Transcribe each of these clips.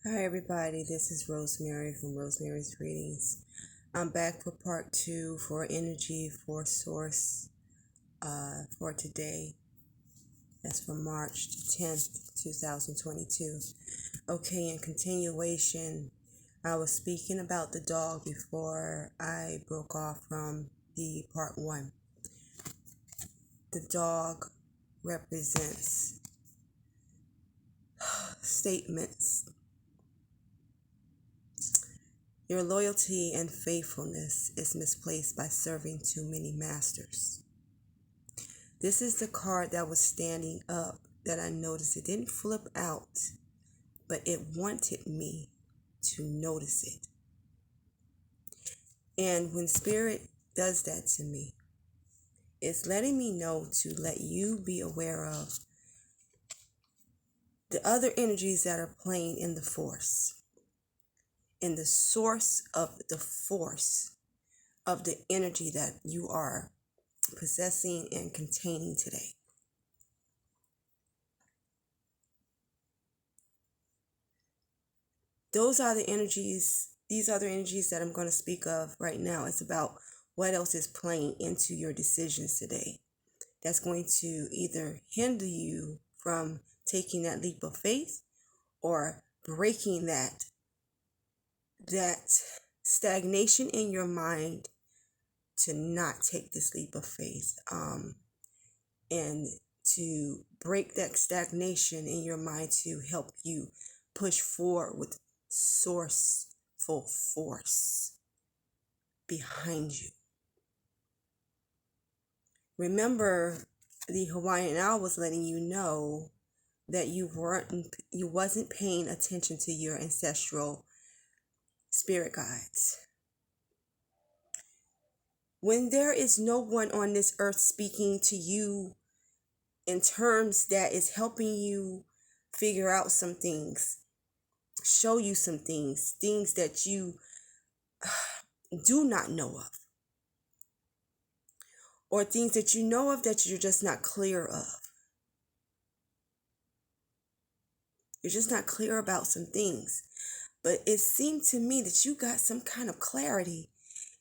Hi everybody, this is Rosemary from Rosemary's Readings. I'm back for part two for energy for source for today. That's for March 10th, 2022. Okay, in continuation, I was speaking about the dog before I broke off from the part one. The dog represents statements. Your loyalty and faithfulness is misplaced by serving too many masters. This is the card that was standing up that I noticed. It didn't flip out, but it wanted me to notice it. And when Spirit does that to me, it's letting me know to let you be aware of the other energies that are playing in the force, in the source of the force of the energy that you are possessing and containing today. Those are the energies, these are the energies that I'm going to speak of right now. It's about what else is playing into your decisions today that's going to either hinder you from taking that leap of faith or breaking that stagnation in your mind to not take this leap of faith, and to break that stagnation in your mind to help you push forward with sourceful force behind you. Remember, the Hawaiian Owl was letting you know that you wasn't paying attention to your ancestral spirit guides. When there is no one on this earth speaking to you in terms that is helping you figure out some things, show you some things that you do not know of, or things that you know of that you're just not clear of. You're just not clear about some things. But it seemed to me that you got some kind of clarity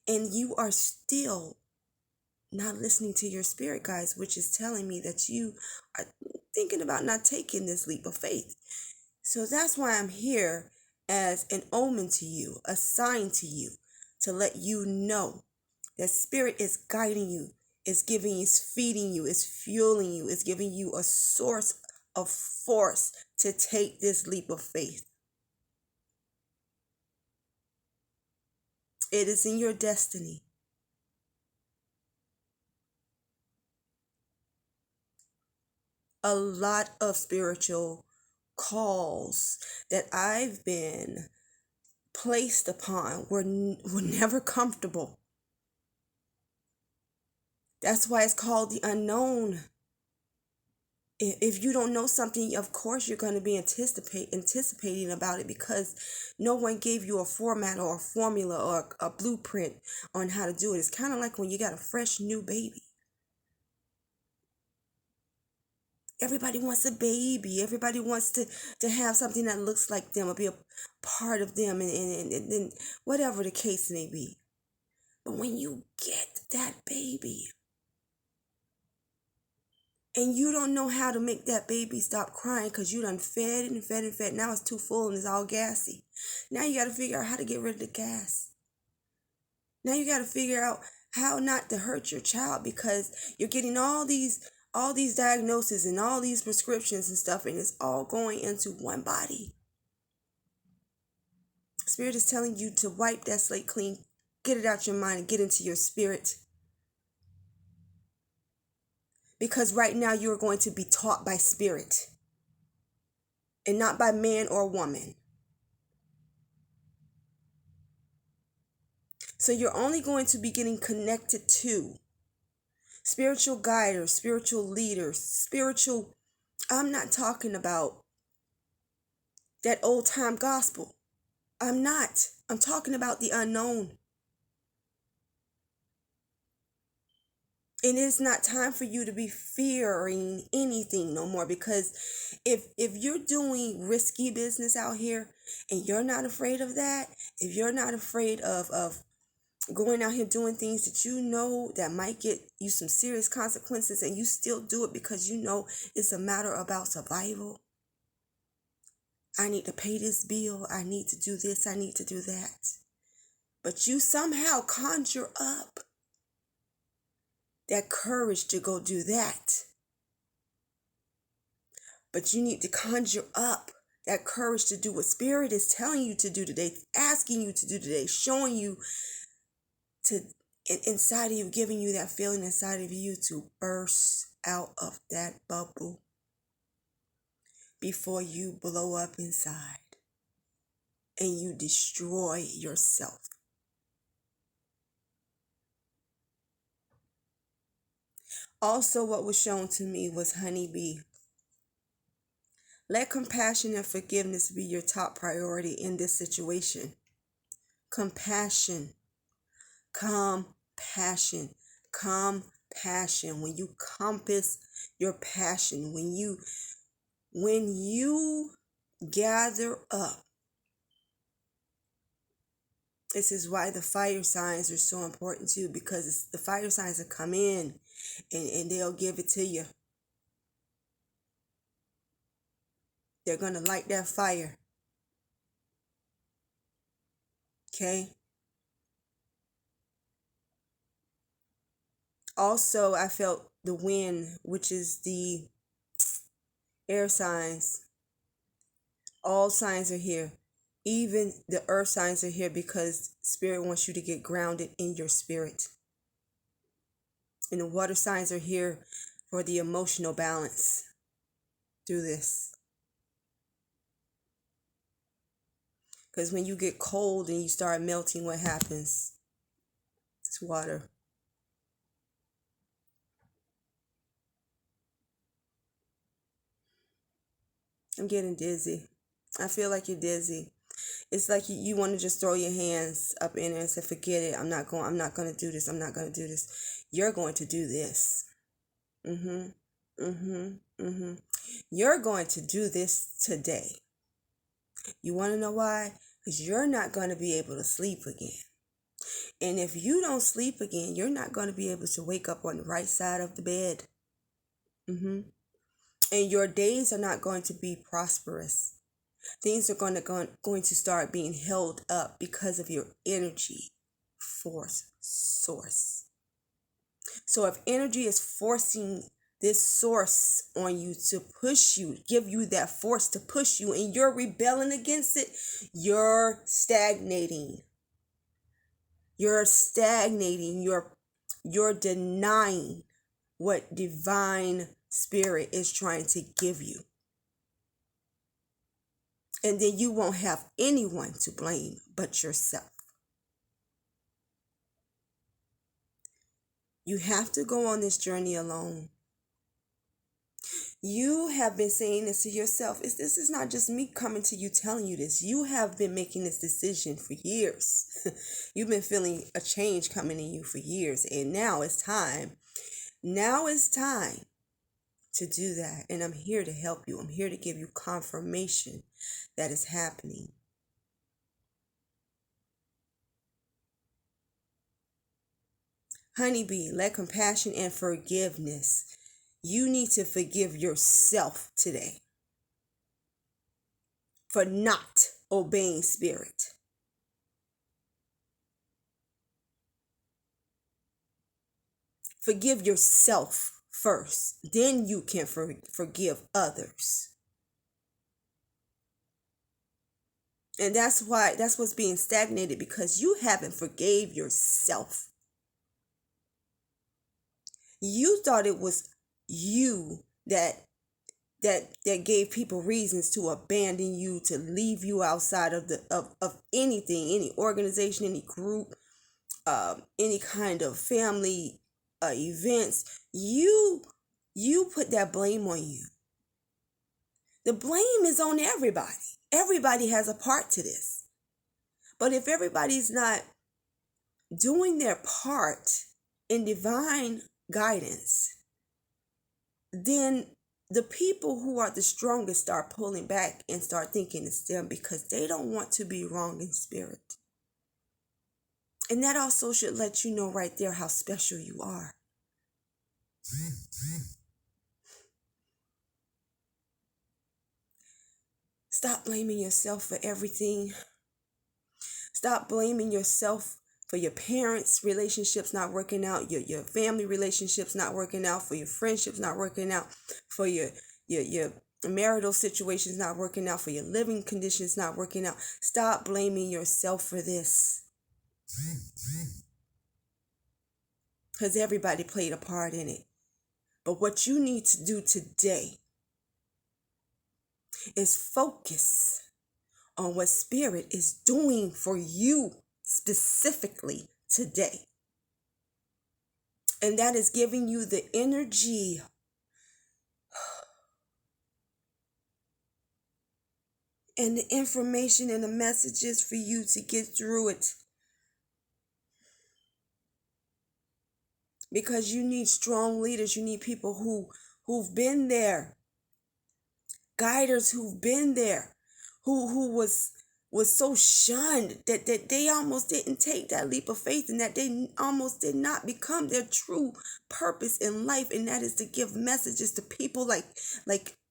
and you are still not listening to your spirit guides, which is telling me that you are thinking about not taking this leap of faith. So that's why I'm here as an omen to you, a sign to you, to let you know that spirit is guiding you, is giving you, is feeding you, is fueling you, is giving you a source of force to take this leap of faith. It is in your destiny. A lot of spiritual calls that I've been placed upon were never comfortable. That's why it's called the unknown. If you don't know something, of course you're going to be anticipating about it, because no one gave you a format or a formula or a blueprint on how to do it. It's kind of like when you got a fresh new baby. Everybody wants a baby. Everybody wants to have something that looks like them or be a part of them, and whatever the case may be. But when you get that baby and you don't know how to make that baby stop crying because you done fed it and fed and fed, now it's too full and it's all gassy. Now you got to figure out how to get rid of the gas. Now you got to figure out how not to hurt your child, because you're getting all these diagnoses and all these prescriptions and stuff, and it's all going into one body. Spirit is telling you to wipe that slate clean, get it out your mind and get into your spirit. Because right now you are going to be taught by spirit and not by man or woman. So you're only going to be getting connected to spiritual guiders, spiritual leaders, I'm not talking about that old time gospel. I'm talking about the unknown. And it's not time for you to be fearing anything no more, because if you're doing risky business out here and you're not afraid of that, if you're not afraid of going out here doing things that you know that might get you some serious consequences, and you still do it because you know it's a matter about survival. I need to pay this bill, I need to do this, I need to do that. But you somehow conjure up that courage to go do that. But you need to conjure up that courage to do what Spirit is telling you to do today, asking you to do today, showing you to inside of you, giving you that feeling inside of you to burst out of that bubble before you blow up inside and you destroy yourself. Also, what was shown to me was honeybee. Let compassion and forgiveness be your top priority in this situation. Compassion. Compassion. Compassion. When you compass your passion, when you gather up. This is why the fire signs are so important too, because the fire signs will come in and they'll give it to you. They're going to light that fire. Okay? Also, I felt the wind, which is the air signs. All signs are here. Even the earth signs are here because Spirit wants you to get grounded in your spirit. And the water signs are here for the emotional balance through this. Because when you get cold and you start melting, what happens? It's water. I'm getting dizzy. I feel like you're dizzy. It's like you want to just throw your hands up in there and say, forget it. I'm not going to do this. I'm not going to do this. You're going to do this. You're going to do this today. You want to know why? Because you're not going to be able to sleep again. And if you don't sleep again, you're not going to be able to wake up on the right side of the bed. And your days are not going to be prosperous. Things are going to start being held up because of your energy force source. So if energy is forcing this source on you to push you, give you that force to push you, and you're rebelling against it, you're stagnating. You're stagnating. You're denying what divine Spirit is trying to give you. And then you won't have anyone to blame but yourself. You have to go on this journey alone. You have been saying this to yourself. This is not just me coming to you telling you this. You have been making this decision for years. You've been feeling a change coming in you for years. And now it's time. Now it's time to do that. And I'm here to help you. I'm here to give you confirmation that is happening. Honeybee, let compassion and forgiveness. You need to forgive yourself today for not obeying Spirit. Forgive yourself first. Then you can forgive others. And that's what's being stagnated, because you haven't forgave yourself. You thought it was you that gave people reasons to abandon you, to leave you outside of anything, any organization, any group, any kind of family events. You put that blame on you. The blame is on everybody. Everybody has a part to this. But if everybody's not doing their part in divine guidance, then the people who are the strongest start pulling back and start thinking it's them because they don't want to be wrong in spirit. And that also should let you know right there how special you are. Stop blaming yourself for everything. Stop blaming yourself for your parents' relationships not working out, your family relationships not working out, for your friendships not working out, for your marital situations not working out, for your living conditions not working out. Stop blaming yourself for this. Because everybody played a part in it. But what you need to do today is focus on what Spirit is doing for you specifically today. And that is giving you the energy and the information and the messages for you to get through it. Because you need strong leaders. You need people who've been there. Guiders who've been there. Who was so shunned that they almost didn't take that leap of faith, and that they almost did not become their true purpose in life. And that is to give messages to people like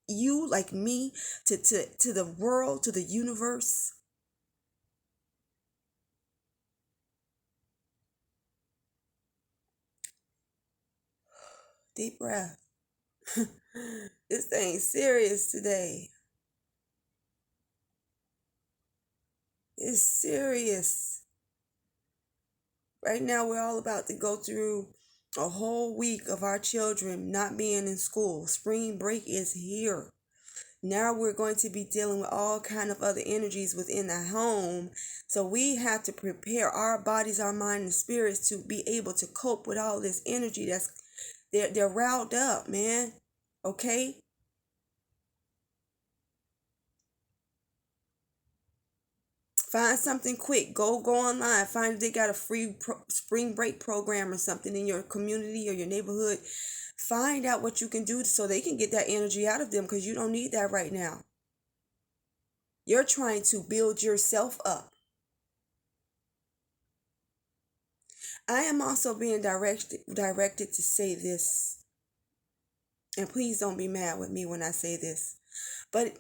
you, like me, to the world, to the universe. Deep breath. This thing's serious today. It's serious. Right now, we're all about to go through a whole week of our children not being in school. Spring break is here. Now we're going to be dealing with all kind of other energies within the home. So we have to prepare our bodies, our mind, and spirits to be able to cope with all this energy they're riled up, man. Okay? Find something quick. Go online. Find if they got a free spring break program or something in your community or your neighborhood. Find out what you can do so they can get that energy out of them, because you don't need that right now. You're trying to build yourself up. I am also being directed to say this. And please don't be mad with me when I say this. But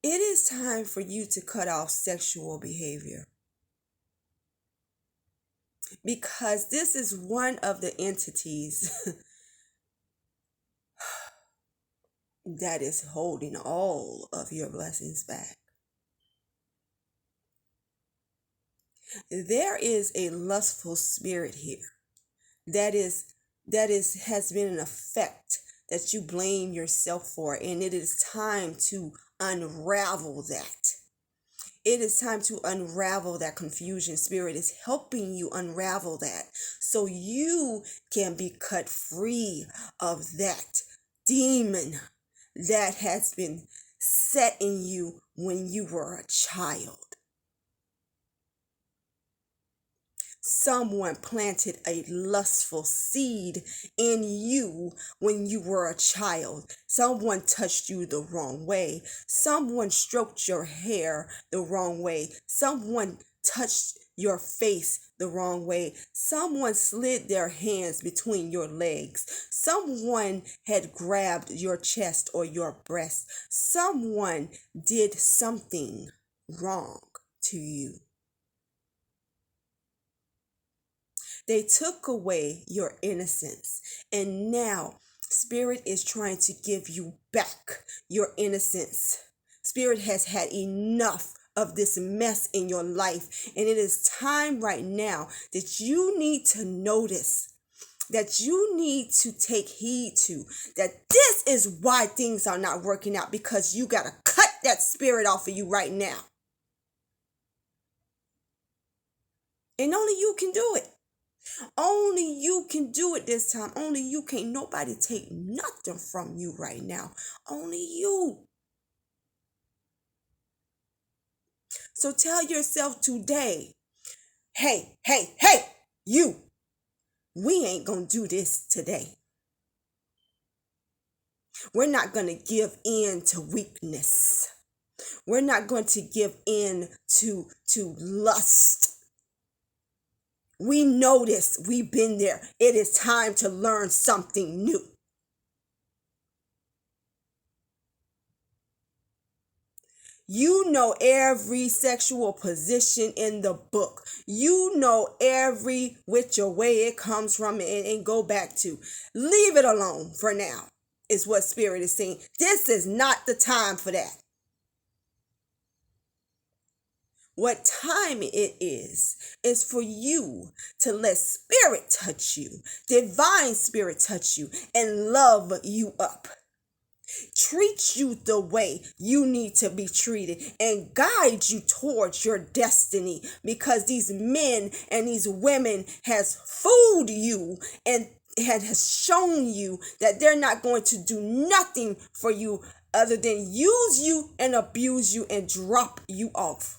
it is time for you to cut off sexual behavior. Because this is one of the entities that is holding all of your blessings back. There is a lustful spirit here that has been an effect that you blame yourself for, and it is time to unravel that. It is time to unravel that confusion. Spirit is helping you unravel that so you can be cut free of that demon that has been set in you when you were a child. Someone planted a lustful seed in you when you were a child. Someone touched you the wrong way. Someone stroked your hair the wrong way. Someone touched your face the wrong way. Someone slid their hands between your legs. Someone had grabbed your chest or your breast. Someone did something wrong to you. They took away your innocence, and now Spirit is trying to give you back your innocence. Spirit has had enough of this mess in your life, and it is time right now that you need to notice, that you need to take heed to, that this is why things are not working out, because you got to cut that spirit off of you right now. And only you can do it. Only you can do it this time. Only you. Can't nobody take nothing from you right now. Only you. So tell yourself today, hey, you, we ain't gonna do this today. We're not going to give in to weakness. We're not going to give in to lust. We know this. We've been there. It is time to learn something new. You know every sexual position in the book. You know every which way it comes from and go back to. Leave it alone for now, is what Spirit is saying. This is not the time for that. What time it is for you to let Spirit touch you, divine Spirit touch you, and love you up. Treat you the way you need to be treated and guide you towards your destiny, because these men and these women has fooled you and has shown you that they're not going to do nothing for you other than use you and abuse you and drop you off.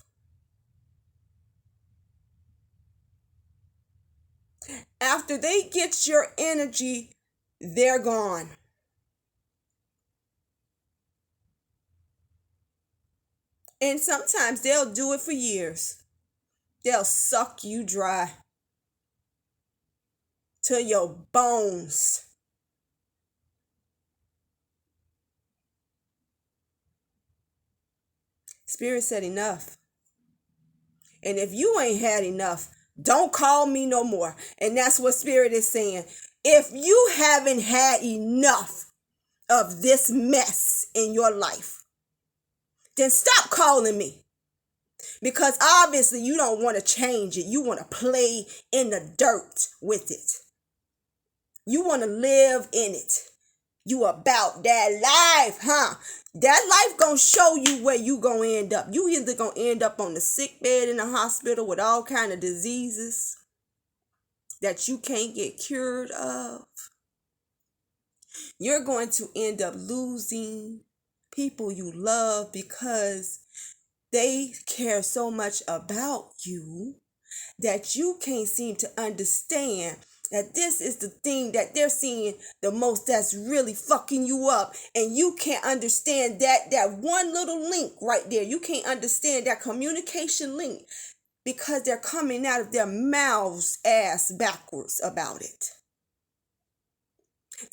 After they get your energy, they're gone. And sometimes they'll do it for years. They'll suck you dry to your bones. Spirit said enough. And if you ain't had enough, don't call me no more. And that's what Spirit is saying. If you haven't had enough of this mess in your life, then stop calling me. Because obviously you don't want to change it. You want to play in the dirt with it. You want to live in it. You about that life, huh? That life gonna show you where you gonna end up. You either gonna end up on the sick bed in the hospital with all kind of diseases that you can't get cured of. You're going to end up losing people you love because they care so much about you that you can't seem to understand that this is the thing that they're seeing the most that's really fucking you up. And you can't understand that one little link right there. You can't understand that communication link because they're coming out of their mouths ass backwards about it.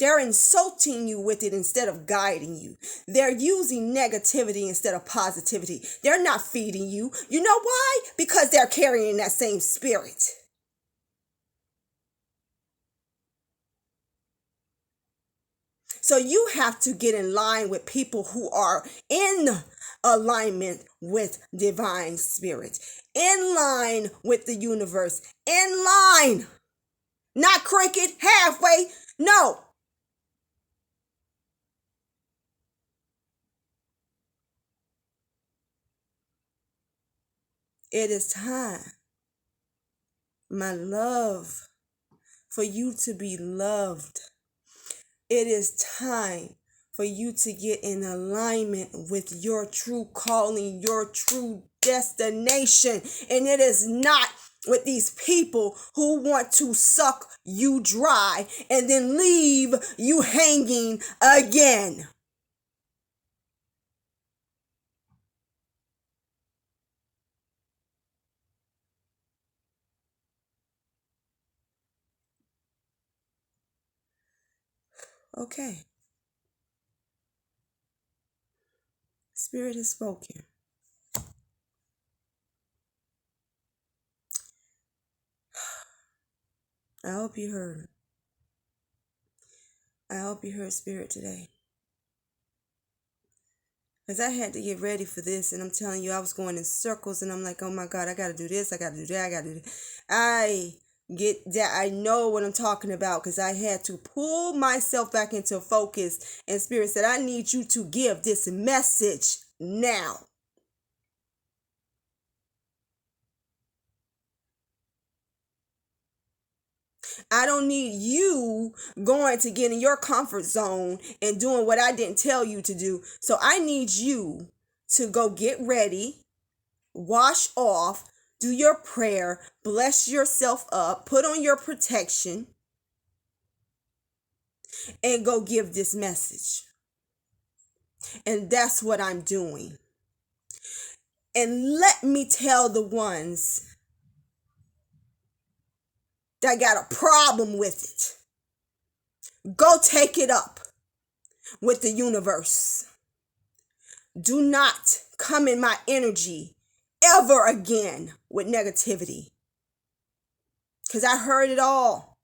They're insulting you with it instead of guiding you. They're using negativity instead of positivity. They're not feeding you. You know why? Because they're carrying that same spirit. So you have to get in line with people who are in alignment with divine spirit, in line with the universe, in line, not cricket, halfway, no. It is time, my love, for you to be loved. It is time for you to get in alignment with your true calling, your true destination. And it is not with these people who want to suck you dry and then leave you hanging again. Okay. Spirit has spoken. I hope you heard. I hope you heard Spirit today. Because I had to get ready for this, and I'm telling you, I was going in circles, and I'm like, oh my God, I got to do this, I got to do that, I got to do that. I get that. I know what I'm talking about because I had to pull myself back into focus, and Spirit said, I need you to give this message now. I don't need you going to get in your comfort zone and doing what I didn't tell you to do. So I need you to go get ready, wash off, do your prayer, bless yourself up, put on your protection, and go give this message. And that's what I'm doing. And let me tell the ones that got a problem with it, go take it up with the universe. Do not come in my energy ever again with negativity. Because I heard it all.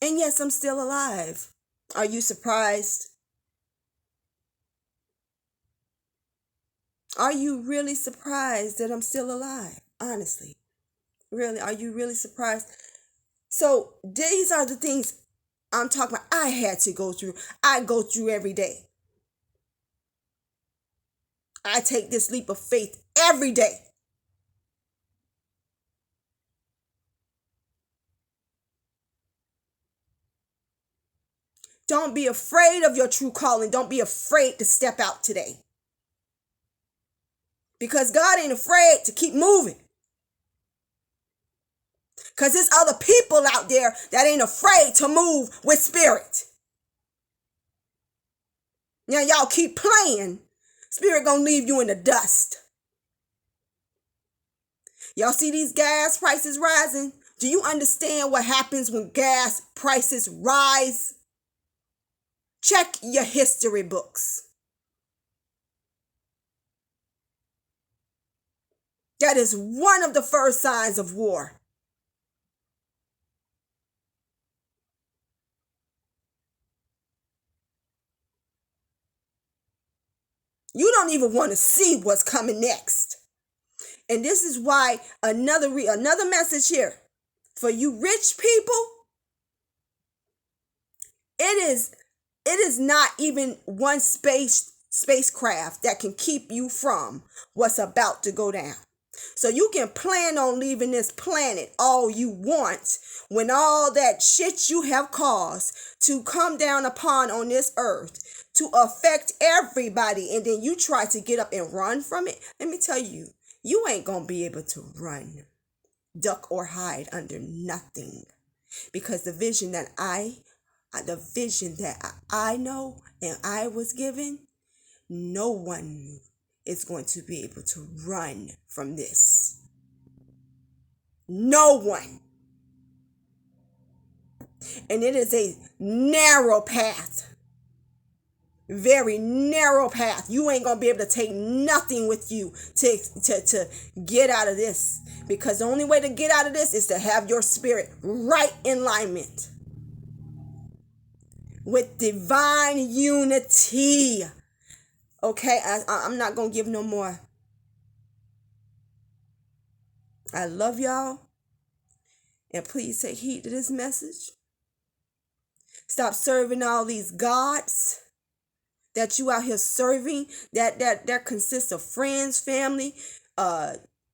And yes, I'm still alive. Are you surprised? Are you really surprised that I'm still alive? Honestly. Really, are you really surprised? So these are the things I'm talking about. I had to go through. I go through every day. I take this leap of faith every day. Don't be afraid of your true calling. Don't be afraid to step out today. Because God ain't afraid to keep moving. Because there's other people out there that ain't afraid to move with spirit. Now y'all keep playing. Spirit gonna leave you in the dust. Y'all see these gas prices rising? Do you understand what happens when gas prices rise? Check your history books. That is one of the first signs of war. You don't even want to see what's coming next. And this is why another message here for you rich people. It is not even one spacecraft that can keep you from what's about to go down. So you can plan on leaving this planet all you want when all that shit you have caused to come down upon on this earth to affect everybody, and then you try to get up and run from it. Let me tell you, you ain't gonna be able to run, duck, or hide under nothing, because the vision that I know and I was given, no one is going to be able to run from this. No one. And it is a narrow path. Very narrow path. You ain't gonna be able to take nothing with you to get out of this. Because the only way to get out of this is to have your spirit right in alignment with divine unity. Okay, I'm not gonna give no more. I love y'all. And please take heed to this message. Stop serving all these gods that you out here serving. That consists of friends, family,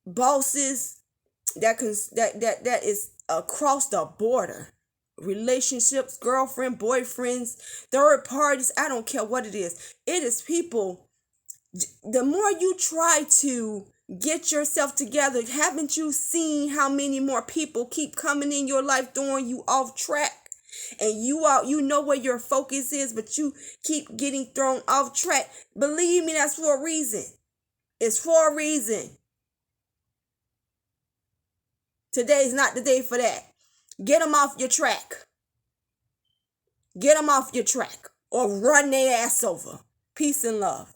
bosses. That is across the border. Relationships, girlfriend, boyfriends, third parties. I don't care what it is. It is people. The more you try to get yourself together, haven't you seen how many more people keep coming in your life throwing you off track? And you know where your focus is, but you keep getting thrown off track. Believe me, that's for a reason. It's for a reason. Today's not the day for that. Get them off your track. Get them off your track or run their ass over. Peace and love.